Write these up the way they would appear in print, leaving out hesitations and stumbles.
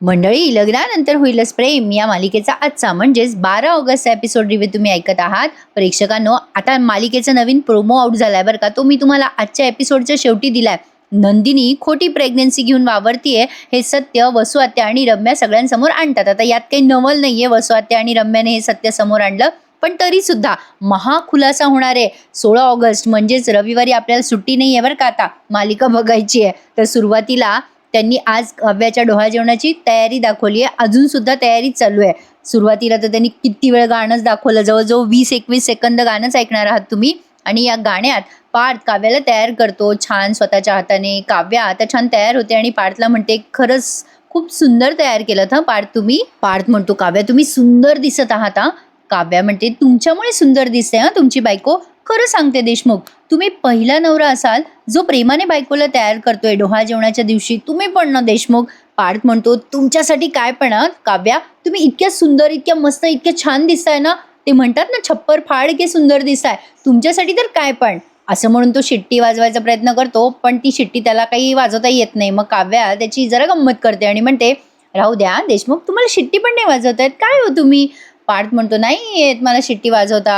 मंडळी, लग्नानंतर होईलच प्रेम या मालिकेचा आजचा म्हणजेच 12 ऑगस्टचा एपिसोड रिव्ह्यू तुम्ही ऐकत आहात. प्रेक्षकांनो, आता मालिकेचा नवीन प्रोमो आउट झालाय बरं का. तो मी तुम्हाला आजच्या एपिसोडच्या शेवटी दिलाय. नंदिनी खोटी प्रेग्नन्सी घेऊन वावरतीये हे सत्य वसू आत्या आणि रम्या सगळ्यांसमोर आणतात. आता यात काही नवल नाहीये, वसू आत्या आणि रम्याने हे सत्य समोर आणलं. पण तरी सुद्धा महाखुलासा होणार आहे 16 ऑगस्ट म्हणजेच रविवारी. आपल्याला सुट्टी नाही आहे बरं का, आता मालिका बघायची आहे. तर सुरुवातीला त्यांनी आज काव्याच्या डोहाळ जेवणाची तयारी दाखवली आहे. अजून सुद्धा तयारी चालू आहे. सुरुवातीला तर त्यांनी किती वेळ गाणंच दाखवलं, जवळजवळ 20-21 सेकंद गाणंच ऐकणार आहात तुम्ही. आणि या गाण्यात पार्थ काव्याला तयार करतो छान स्वतःच्या हाताने. काव्या आता छान तयार होते आणि पार्थला म्हणते, खरंच खूप सुंदर तयार केलं हा पार्थ तुम्ही. पार्थ म्हणतो, काव्या तुम्ही सुंदर दिसत आहात हा. काव्या म्हणते, तुमच्यामुळे सुंदर दिसते हा तुमची बायको. खरं सांगते देशमुख, तुम्ही पहिला नवरा असाल जो प्रेमाने बायकोला तयार करतोय डोहाळ जेवणाच्या दिवशी. तुम्ही पण ना देशमुख. पार्थ म्हणतो, तुमच्यासाठी काय पण काव्या, तुम्ही इतक्या सुंदर, इतक्या मस्त, इतक्या छान दिसताय ना. ते म्हणतात ना, छप्पर फाड के सुंदर दिसताय. तुमच्यासाठी तर काय पण. असं म्हणून तो शिट्टी वाजवायचा प्रयत्न करतो, पण ती शिट्टी त्याला काही वाजवता येत नाही. मग काव्या त्याची जरा गंमत करते आणि म्हणते, राहू द्या देशमुख, तुम्हाला शिट्टी पण नाही वाजवता येत काय हो तुम्ही. पार्थ म्हणतो, नाही येत मला शिट्टी वाजवता.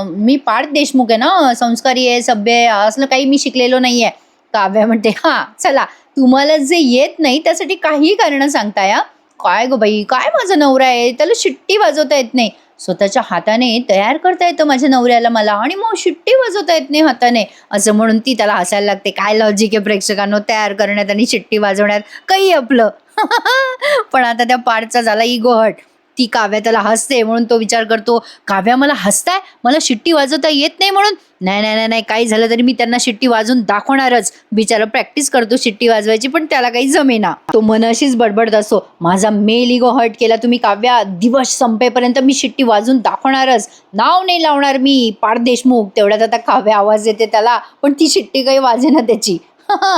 मी पार्थ देशमुख आहे ना, संस्कारी आहे, सभ्य आहे, असलं काही मी शिकलेलो नाहीये. काव्या म्हणते, हा चला, तुम्हाला जे येत नाही त्यासाठी काही कारण सांगताय. काय गो बाई, काय माझा नवरा आहे, त्याला शिट्टी वाजवता येत नाही. स्वतःच्या हाताने तयार करता येतं माझ्या नवऱ्याला मला, आणि मग शिट्टी वाजवता येत नाही हाताने. असं म्हणून ती त्याला हसायला लागते. काय लॉजिक आहे प्रेक्षकांनो, तयार करण्यात आणि शिट्टी वाजवण्यात काही आपलं. पण आता त्या पार्थचा झाला इगो हट. ती काव्या त्याला हसते म्हणून तो विचार करतो, काव्या मला हसताय, मला शिट्टी वाजवता येत नाही म्हणून. नाही नाही नाही, काही झालं तरी मी त्यांना शिट्टी वाजवून दाखवणारच. बिचारा प्रॅक्टिस करतो शिट्टी वाजवायची, पण त्याला काही जमेना. तो मनाशीच बडबडत असतो, माझा मेल इगो हर्ट केला तुम्ही काव्या, दिवस संपेपर्यंत मी शिट्टी वाजवून दाखवणारच. नाव नाही लावणार मी पार्थ देशमुख. तेवढ्यात आता काव्या आवाज येते त्याला, पण ती शिट्टी काही वाजेना त्याची.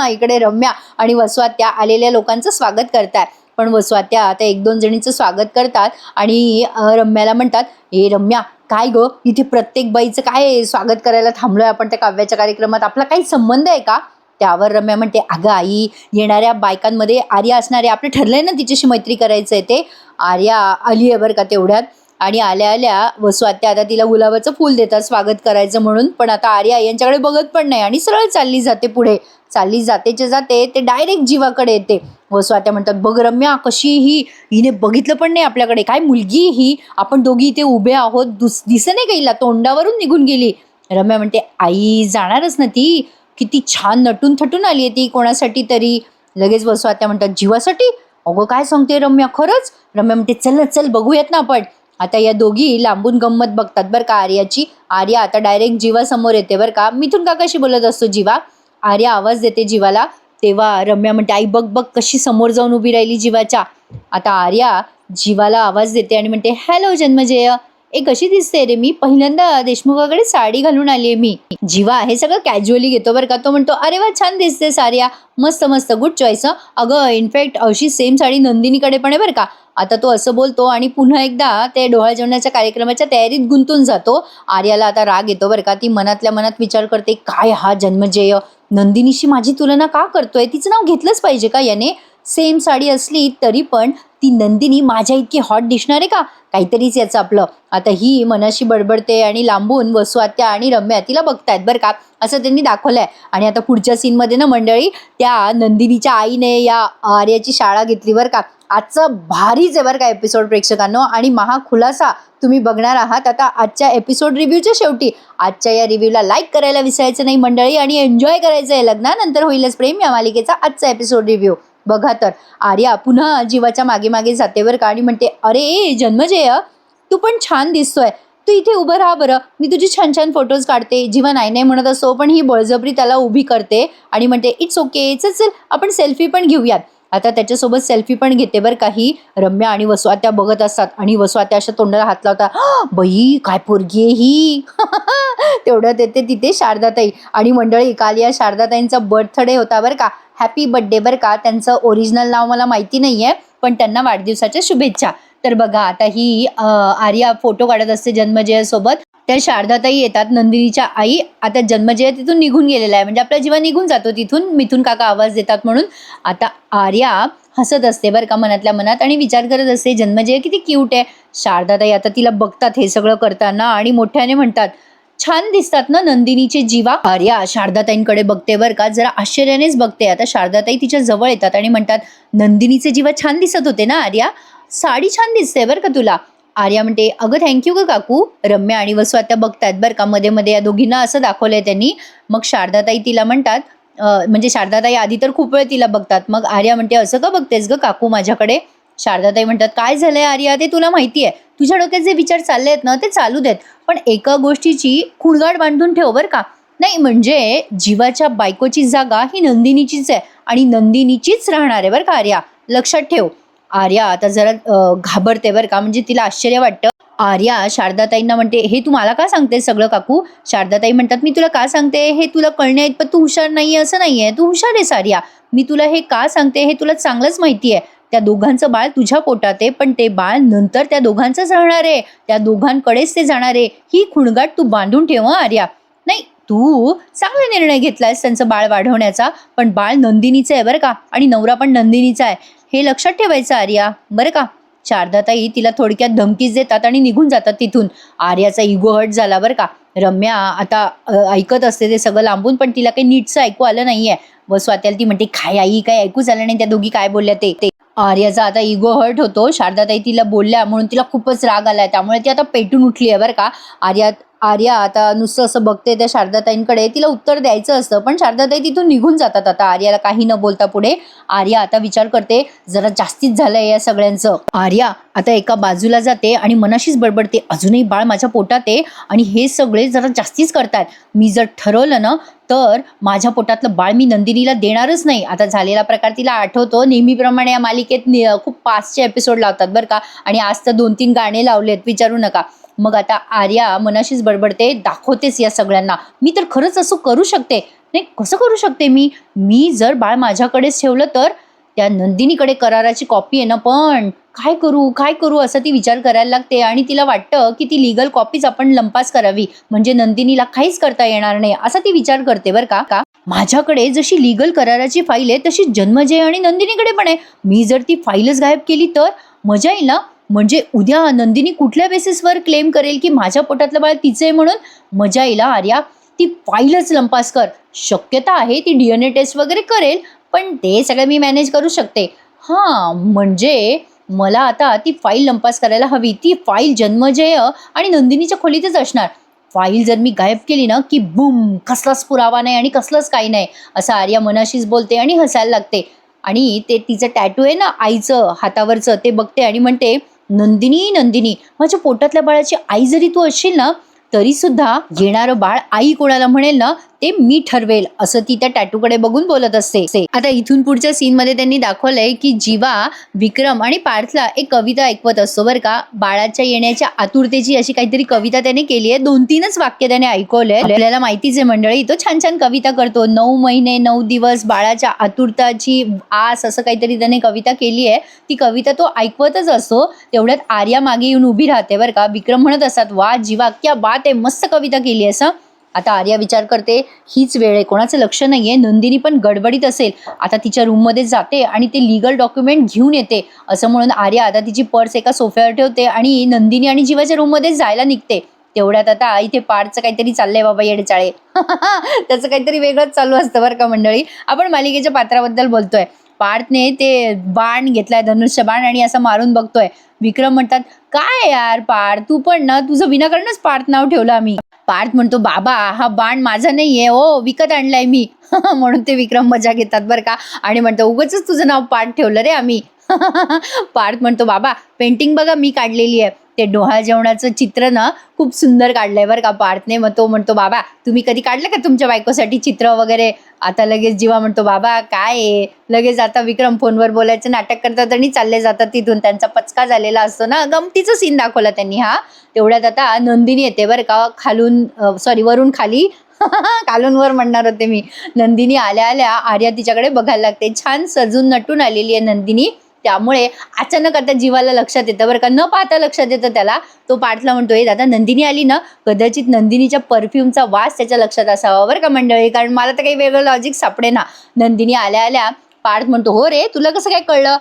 इकडे रम्या आणि वसू आत्या आलेल्या लोकांचं स्वागत करतात. पण वसू आत्या आता 1-2 जणींचं स्वागत करतात आणि रम्याला म्हणतात, ए रम्या, काय ग, इथे प्रत्येक बाईचं काय स्वागत करायला थांबलोय आपण त्या काव्याच्या कार्यक्रमात, आपला काही संबंध आहे का. त्यावर रम्या म्हणते, अगं आई, येणाऱ्या बायकांमध्ये आर्या असणारे, आपलं ठरलंय ना तिच्याशी मैत्री करायचंय ते. आर्या आली आहे बरं का तेवढ्यात. आणि आल्या आल्या वसू आत्या आता तिला गुलाबाचं फूल देतात स्वागत करायचं म्हणून. पण आता आर्या यांच्याकडे बघत पण नाही आणि सरळ चालली जाते पुढे. चालली जातेचे जाते ते डायरेक्ट जीवाकडे येते. वसू आत्या म्हणतात, बघ रम्या कशी ही, हिने बघितलं पण नाही आपल्याकडे, काय मुलगी ही, आपण दोघी इथे उभे आहोत, दिसत नाही का हिला, तोंडावरून निघून गेली. रम्या म्हणते, आई जाणारच ना ती, किती छान नटून थटून आली आहे ती कोणासाठी तरी. लगेच वसू आत्या म्हणतात, जीवासाठी. अगं काय सांगते रम्या, खरंच. रम्या म्हणते, चल ना चल, बघूयात ना आपण. आता या दोघी लांबून गंमत बघतात बरं का आर्याची. आर्या आता डायरेक्ट जीवा समोर येते बरं का. मिथून काकाशी बोलत असतो जीवा. आर्या आवाज देते जीवाला. तेव्हा रम्या म्हणते, आई बघ बघ कशी समोर जाऊन उभी राहिली जीवाच्या. आता आर्या जीवाला आवाज देते आणि म्हणते, हॅलो जन्मजय, ए कशी दिसते रे मी, पहिल्यांदा देशमुखाकडे साडी घालून आली आहे मी. जीवा हे सगळं कॅज्युअली घेतो बरं का. तो म्हणतो, अरे वा, छान दिसते सार्या, मस्त मस्त, गुड चॉईस. अगं इनफॅक्ट अशी सेम साडी नंदिनीकडे पण आहे बरं का. आता तो असं बोलतो आणि पुन्हा एकदा ते डोहाळ जेवणाच्या कार्यक्रमाच्या तयारीत गुंतून जातो. आर्याला आता राग येतो बरं का. ती मनातल्या मनात विचार करते, काय हा जन्मजय नंदिनीशी माझी तुलना का करतोय, तिचं नाव घेतलंच पाहिजे का याने. सेम साडी असली तरी पण ती नंदिनी माझ्या इतकी हॉट दिसणार आहे का, काहीतरीच याचं आपलं. आता ही मनाशी बडबडते आणि लांबून वसू आत्या आणि रम्या तिला बघतायत बरं का. असं त्यांनी दाखवलंय. आणि आता पुढच्या सीनमध्ये ना मंडळी, त्या नंदिनीच्या आईने या आर्याची शाळा घेतली बरं का. आजचं भारीच आहे बरं का एपिसोड प्रेक्षकांनो, आणि महाखुलासा तुम्ही बघणार आहात आता आजच्या एपिसोड रिव्ह्यूच्या शेवटी. आजच्या या रिव्ह्यूला लाईक करायला विसरायचं नाही मंडळी, आणि एन्जॉय करायचं आहे लग्नानंतर होईलच प्रेम या मालिकेचा आजचा एपिसोड रिव्ह्यू. बघा तर आर्या पुन्हा जीवाच्या मागे मागे जाते बरं का आणि म्हणते, अरे जन्मजय, तू पण छान दिसतोय, तू इथे उभं राहा बरं, मी तुझी छान छान फोटोज काढते. जीवा नाही नाही म्हणत असतो, पण ही बळजबरी त्याला उभी करते आणि म्हणते, इट्स ओके, चल चल आपण सेल्फी पण घेऊयात. आता त्याच्यासोबत सेल्फी पण घेते बरं का ही. रम्या आणि वसू आत्या बघत असतात आणि वसू आत्या अशा तोंडाला हात लावता, बाई काय पोरगी आहे ही. तेवढ्यात येते तिथे शारदाताई. आणि मंडळी, काल या शारदाताईंचा बर्थडे होता बरं का. हॅपी बर्थडे बरं का. त्यांचं ओरिजिनल नाव मला माहिती नाहीये, पण त्यांना वाढदिवसाच्या शुभेच्छा. तर बघा आता ही आर्या फोटो काढत असते जन्मजयासोबत. त्या शारदाताई येतात, नंदिनीच्या आई. आता जन्मजय तिथून निघून गेलेला आहे, म्हणजे आपला जीवा निघून जातो तिथून, मिथून काका आवाज देतात म्हणून. आता आर्या हसत असते बरं का मनातल्या मनात आणि विचार करत असते जन्मजय किती क्यूट आहे. शारदाताई आता तिला बघतात हे सगळं करताना आणि मोठ्याने म्हणतात, छान दिसतात ना नंदिनीचे जीवा. आर्या शारदाताईंकडे बघते बरं का, जरा आश्चर्यानेच बघते. आता शारदाताई तिच्या जवळ येतात आणि म्हणतात, नंदिनीचे जीवा छान दिसत होते ना आर्या, साडी छान दिसते बरं का तुला. आर्या म्हणते, अगं थँक्यू ग काकू. रम्या आणि वसू आता बघतायत बरं का, मध्ये मध्ये या दोघींना असं दाखवलंय त्यांनी. मग शारदाताई तिला म्हणतात, म्हणजे शारदाताई आधी तर खूप वेळ तिला बघतात. मग आर्या म्हणते, असं का बघतेस ग काकू माझ्याकडे. शारदाताई म्हणतात, काय झालंय आर्या, ते तुला माहिती आहे, तुझ्या डोक्यात जे विचार चालले आहेत ना ते चालू देत, पण एका गोष्टीची खुणगाड बांधून ठेव बरं का. नाही म्हणजे जीवाच्या बायकोची जागा ही नंदिनीचीच आहे आणि नंदिनीचीच राहणार आहे बरं का आर्या, लक्षात ठेव. आर्या आता जरा घाबरते बरं का, म्हणजे तिला आश्चर्य वाटतं. आर्या शारदाताईंना म्हणते, हे तू मला का सांगते सगळं काकू. शारदाताई म्हणतात, मी तुला का सांगते हे तुला कळण्या इतपत तू हुशार नाहीये असं नाहीये, तू हुशार आहेस आर्या. मी तुला हे का सांगते हे तुला चांगलंच माहिती आहे. त्या दोघांचं बाळ तुझ्या पोटात आहे, पण ते बाळ नंतर त्या दोघांचंच राहणार आहे, त्या दोघांकडेच ते जाणार आहे. ही खुणगाट तू बांधून ठेव आर्या. नाही तू चांगला निर्णय घेतलायस त्यांचं बाळ वाढवण्याचा, पण बाळ नंदिनीचं आहे बरं का, आणि नवरा पण नंदिनीचा आहे, हे लक्षात ठेवायचं आर्या बरं का. शारदाताई तिला थोडक्यात धमकीच देतात आणि निघून जातात तिथून. आर्याचा इगो हर्ट झाला बरं का. रम्या आता ऐकत असते ते सगळं लांबून, पण तिला काही नीटचं ऐकू आलं नाहीये. व स्वात्याला ती म्हणते, काय आई काय ऐकूच आलं नाही त्या दोघी काय बोलल्या ते. आर्याचा आता इगो हर्ट होतो. शारदाताई तिला बोलल्या म्हणून तिला खूपच राग आलाय, त्यामुळे ती आता पेटून उठली आहे बरं का. आर्या आता नुसतं असं बघते त्या शारदाताईंकडे, तिला उत्तर द्यायचं असतं, पण शारदाताई तिथून निघून जातात आता आर्याला काही न बोलता पुढे. आर्या आता विचार करते, जरा जास्तीच झालंय या सगळ्यांचं. आर्या आता एका बाजूला जाते आणि मनाशीच बडबडते, अजूनही बाळ माझ्या पोटात आहे आणि हे सगळे जरा जास्तीच करतात. मी जर ठरवलं ना तर माझ्या पोटातलं बाळ मी नंदिनीला देणारच नाही. आता झालेला प्रकार तिला आठवतो. नेहमीप्रमाणे या मालिकेत खूप पाचचे एपिसोड लावतात बरं का, आणि आज तर 2-3 गाणे लावलेत, विचारू नका. मग आता आर्या मनाशीच बडबडते, दाखवतेच या सगळ्यांना, मी तर खरंच असं करू शकते. नाही कसं करू शकते मी जर बाळ माझ्याकडेच ठेवलं तर त्या नंदिनीकडे कराराची कॉपी आहे ना, पण काय करू असं ती विचार करायला लागते. आणि तिला वाटतं की ती लिगल कॉपीज आपण लंपास करावी, म्हणजे नंदिनीला काहीच करता येणार नाही असा ती विचार करते बरं का. माझ्याकडे जशी लिगल कराराची फाईल आहे तशी जन्मजय आणि नंदिनीकडे पण आहे. मी जर ती फाईलच गायब केली तर मजा येईल ना, म्हणजे उद्या नंदिनी कुठल्या बेसिसवर क्लेम करेल की माझ्या पोटातलं बाळ तिचं आहे म्हणून. मजा येईल आर्या, ती फाईलच लंपास कर. शक्यता आहे ती DNA टेस्ट वगैरे करेल, पण ते सगळं मी मॅनेज करू शकते. म्हणजे मला आता ती फाईल लंपास करायला हवी. ती फाईल जन्मजय आणि नंदिनीच्या खोलीतच असणार. फाईल जर मी गायब केली ना की बूम, कसलाच पुरावा नाही आणि कसलंच काही नाही असं आर्या मनाशीच बोलते आणि हसायला लागते. आणि ते तिचं टॅटू आहे ना आईचं हातावरचं, ते बघते आणि म्हणते, नंदिनी माझ्या पोटातल्या बाळाची आई जरी तू असशील ना तरी सुद्धा येणारं बाळ आई कोणाला म्हणेल ना ते मी ठरवेल, असं ती त्या टॅटूकडे बघून बोलत असते. आता इथून पुढच्या सीन मध्ये त्यांनी दाखवलंय की जीवा विक्रम आणि पार्थला एक कविता ऐकवत असतो बरं का. बाळाच्या येण्याच्या आतुरतेची अशी काहीतरी कविता त्याने केली आहे. 2-3च वाक्य त्याने ऐकवलंय. आपल्याला माहितीच आहे मंडळी, तो छान छान कविता करतो. 9 महिने 9 दिवस बाळाच्या आतुरताची आस, असं काहीतरी त्याने कविता केली आहे. ती कविता तो ऐकवतच असतो. तेवढ्यात आर्या मागे येऊन उभी राहते बरं का. विक्रम म्हणत असतात, वा जीवा क्या बात आहे, मस्त कविता केली आहेस. आता आर्या विचार करते, हीच वेळ आहे, कोणाचं लक्ष नाहीये, नंदिनी पण गडबडीत असेल. आता तिच्या रूममध्ये जाते आणि ते लिगल डॉक्युमेंट घेऊन येते. असं म्हणून आर्या आता तिची पर्स एका सोफ्यावर ठेवते आणि नंदिनी आणि जीवाच्या रूममध्ये जायला निघते. तेवढ्यात आता इथे पार्थचं काहीतरी चाललंय बाबा येडेचाळे. त्याचं काहीतरी वेगळंच चालू असतं बरं का मंडळी. आपण मालिकेच्या पात्राबद्दल बोलतोय. पार्थने ते बाण घेतलाय, धनुष्य बाण, आणि असं मारून बघतोय. विक्रम म्हणतात, काय यार पार्थ, तू पण ना, तुझं विनाकारणच पार्थ नाव ठेवलं आम्ही. पार्थ म्हणतो, बाबा हा बाण माझा नाहीये हो, विकत आणलाय मी. म्हणून ते विक्रम मजा घेतात बरं का, आणि म्हणतो, उगाच तुझं नाव पार्थ ठेवलं रे आम्ही. पार्थ म्हणतो, बाबा पेंटिंग बघा मी काढलेली आहे. ते डोहाळ जेवणाचं चित्र ना खूप सुंदर काढलंय बरं का पार्थने. मग तो म्हणतो, बाबा तुम्ही कधी काढलं का तुमच्या बायकोसाठी चित्र वगैरे. आता लगेच जीवा म्हणतो, बाबा काय आहे. लगेच आता विक्रम फोनवर बोलायचं नाटक करतात आणि चालले जातात तिथून. त्यांचा पचका झालेला असतो ना, गमतीचं सीन दाखवला त्यांनी. तेवढ्यात आता नंदिनी येते बरं का, वरून खाली. खालून वर म्हणणार होते मी. नंदिनी आल्या आल्या आर्या तिच्याकडे बघायला लागते. छान सजून नटून आलेली आहे नंदिनी. त्यामुळे अचानक आता जीवाला लक्षात येतं बरं का, न पाहता लक्षात येतं त्याला. तो पार्थला म्हणतोय, दादा नंदिनी आली ना, कदाचित नंदिनीच्या परफ्यूमचा वास त्याच्या लक्षात असावा बरं का मंडळी, कारण मला तर काही वेगळं लॉजिक सापडे ना. नंदिनी आल्या आल्या पार्थ म्हणतो, हो रे तुला कसं काय कळलं.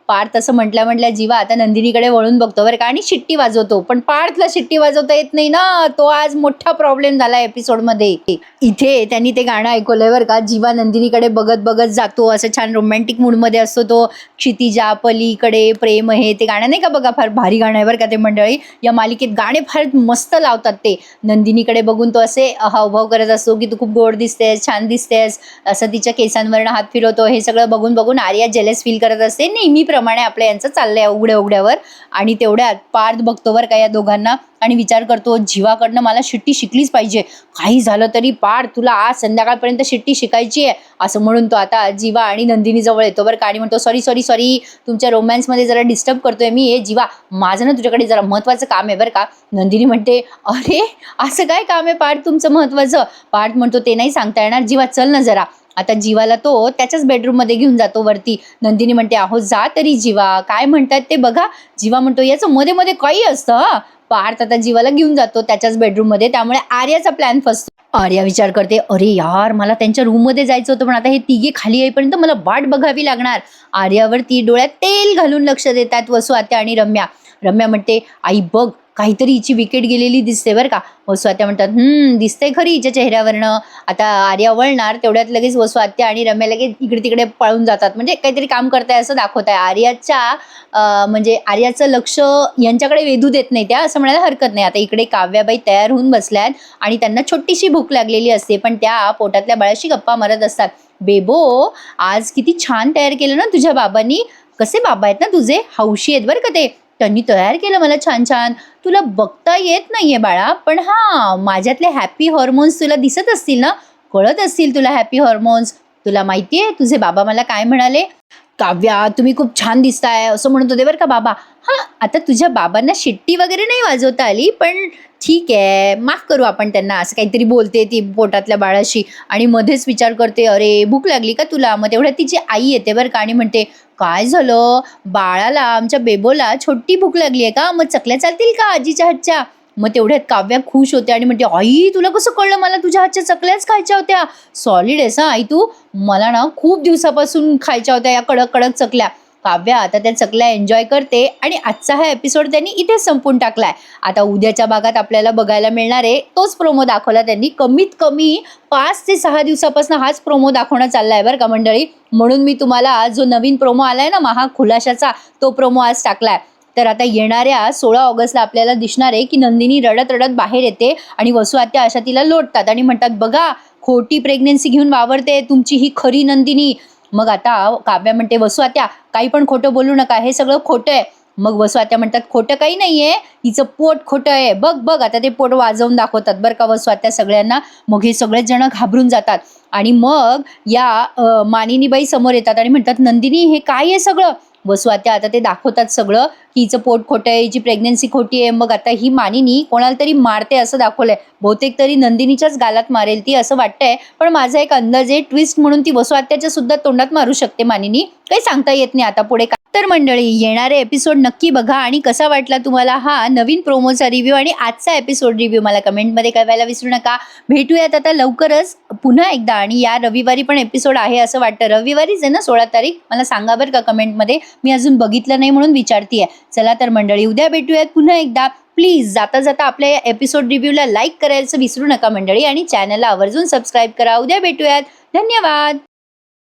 पार्थ असं म्हटल्या जीवा आता नंदिनीकडे वळून बघतो बरं का आणि शिट्टी वाजवतो. पण पार्थला शिट्टी वाजवता येत नाही ना, तो आज मोठा प्रॉब्लेम झाला एपिसोडमध्ये. इथे त्यांनी ते गाणं ऐकवलंय बरं का. जीवा नंदिनीकडे बघत बघत जातो, असं छान रोमॅन्टिक मूडमध्ये असतो तो. क्षितिजा पलीकडे प्रेम हे ते गाणं नाही का बघा, फार भारी गाणं आहे बरं का ते मंडळी. या मालिकेत गाणे फार मस्त लावतात ते. नंदिनीकडे बघून तो असे हावभाव करत असतो की तू खूप गोड दिसतेस, छान दिसतेस, असं तिच्या केसांवरनं हात फिरवतो. हे सगळं बघून बघून आर्या जेलस फील करत असते. नेहमीप्रमाणे आपलं यांचं चाललंय उघड्यावर. आणि तेवढ्यात पार्थ बघतो बरं का या दोघांना आणि विचार करतो जीवाकडनं मला शिट्टी शिकलीच पाहिजे. काही झालं तरी पार्थ तुला आज संध्याकाळपर्यंत शिट्टी शिकायची आहे असं म्हणून तो आता जीवा आणि नंदिनी जवळ येतो बरं का आणि म्हणतो सॉरी तुमच्या रोमॅन्समध्ये जरा डिस्टर्ब करतोय मी. हे जीवा माझं ना तुझ्याकडे जरा महत्वाचं काम आहे बरं का. नंदिनी म्हणते अरे असं काय काम आहे पार्थ तुमचं महत्वाचं. पार्थ म्हणतो ते नाही सांगता येणार जीवा, चल ना जरा. आता जीवाला तो त्याच्याच बेडरूममध्ये घेऊन जातो वरती. नंदिनी म्हणते अहो जा तरी जीवा, काय म्हणतात ते बघा. जीवा म्हणतो याचं मध्ये मध्ये काही असतं. पार्थ आता जीवाला घेऊन जातो त्याच्याच बेडरूममध्ये. त्यामुळे आर्याचा प्लॅन फसतो. आर्या विचार करते अरे यार मला त्यांच्या रूममध्ये जायचं होतं, पण आता हे तिघे खाली येईपर्यंत मला वाट बघावी लागणार. आर्यावरती डोळ्यात तेल घालून लक्ष देतात वसू आत्या आणि रम्या. रम्या म्हणते आई बघ काहीतरी हिची विकेट गेलेली दिसते बरं का. वसू आत्या म्हणतात दिसतंय खरी हिच्या चेहऱ्यावरनं. आता आर्या वळणार तेवढ्यात लगेच वसू आत्या आणि रम्या लगेच इकडे तिकडे पळून जातात. म्हणजे काहीतरी काम करताय असं दाखवत आहे. म्हणजे आर्याचं लक्ष यांच्याकडे वेधू देत नाही त्या, असं म्हणायला हरकत नाही. आता इकडे काव्याबाई तयार होऊन बसल्यात आणि त्यांना छोटीशी भूक लागलेली असते, पण त्या पोटातल्या बाळाशी गप्पा मारत असतात. बेबो आज किती छान तयार केलं ना तुझ्या बाबांनी. कसे बाबा आहेत ना तुझे, हौशी आहेत बरं का ते. त्यांनी तयार केलं मला छान छान. तुला बघता येत नाहीये बाळा, पण माझ्यातले हॅपी हॉर्मोन्स तुला दिसत असतील ना, कळत असतील तुला हॅपी हॉर्मोन्स. तुला माहितीये तुझे बाबा मला काय म्हणाले. काव्या तुम्ही खूप छान दिसताय असं म्हणत होते बरं का बाबा. आता तुझ्या बाबांना शिट्टी वगैरे नाही वाजवता आली, पण ठीक आहे माफ करू आपण त्यांना. असं काहीतरी बोलते ती पोटातल्या बाळाशी आणि मध्येच विचार करते अरे भूक लागली का तुला. मग तेवढ्यात तिची आई येते बरं का आणि म्हणते काय झालं बाळाला, आमच्या बेबोला छोटी भूक लागली आहे का, मग चकल्या चालतील का आजीच्या हातच्या. मग तेवढ्यात काव्या खुश होते आणि म्हणते आई तुला कसं कळलं मला तुझ्या हातच्या चकल्याच खायच्या होत्या. सॉलिड आहेस आई तू. मला ना खूप दिवसापासून खायच्या होत्या या कडक कडक चकल्या. काव्या आता त्या चकल्या एन्जॉय करते आणि आजचा हा एपिसोड त्यांनी इथेच संपून टाकलाय. आता उद्याच्या भागात आपल्याला बघायला मिळणार आहे तोच प्रोमो दाखवला त्यांनी. कमीत कमी 5 ते 6 दिवसापासून हाच प्रोमो दाखवणं चाललाय बरं का मंडळी. म्हणून मी तुम्हाला जो नवीन प्रोमो आलाय ना महाखुलाशाचा, तो प्रोमो आज टाकलाय. तर आता येणाऱ्या 16 ऑगस्टला आपल्याला दिसणार आहे की नंदिनी रडत रडत बाहेर येते आणि वसू आत्या अशा तिला लोटतात आणि म्हणतात बघा खोटी प्रेग्नेन्सी घेऊन वावरते तुमची ही खरी नंदिनी. मग आता काव्या म्हणते वसू आत्या काही पण खोटं बोलू नका, हे सगळं खोटं आहे. मग वसू आत्या म्हणतात खोटं काही नाहीये, हिचं पोट खोटं आहे. बघ बघ आता ते पोट वाजवून दाखवतात बरं का वसू आत्या सगळ्यांना. मग हे सगळेच जण घाबरून जातात आणि मग या मानिनीबाई समोर येतात आणि म्हणतात नंदिनी हे काय आहे सगळं. वसू आत्या आता ते दाखवतात सगळं की हिचं पोट खोटं आहे, हिची प्रेग्नेन्सी खोटी आहे. मग आता ही मानिनी कोणाला तरी मारते असं दाखवलंय. बहुतेक तरी नंदिनीच्याच गालात मारेल ती असं वाटतंय, पण माझा एक अंदाज आहे ट्विस्ट म्हणून ती वसू आत्याच्या सुद्धा तोंडात मारू शकते मानिनी. काही सांगता येत नाही आता पुढे. तर मंडळी येणारे एपिसोड नक्की बघा आणि कसा वाटला तुम्हाला हा नवीन प्रोमोचा रिव्ह्यू आणि आजचा एपिसोड रिव्ह्यू मला कमेंटमध्ये कळवायला विसरू नका. भेटूयात आता लवकरच पुन्हा एकदा आणि या रविवारी पण एपिसोड आहे असं वाटतं. रविवारीच आहे ना 16 तारीख. मला सांगा बरं का कमेंटमध्ये, मी अजून बघितलं नाही म्हणून विचारतीये. चला तर मंडळी उद्या भेटूयात पुन्हा एकदा. प्लीज जाता जाता आपल्या या एपिसोड रिव्ह्यूला लाईक करायचं विसरू नका मंडळी आणि चॅनलला आवर्जून सबस्क्राईब करा. उद्या भेटूयात. धन्यवाद.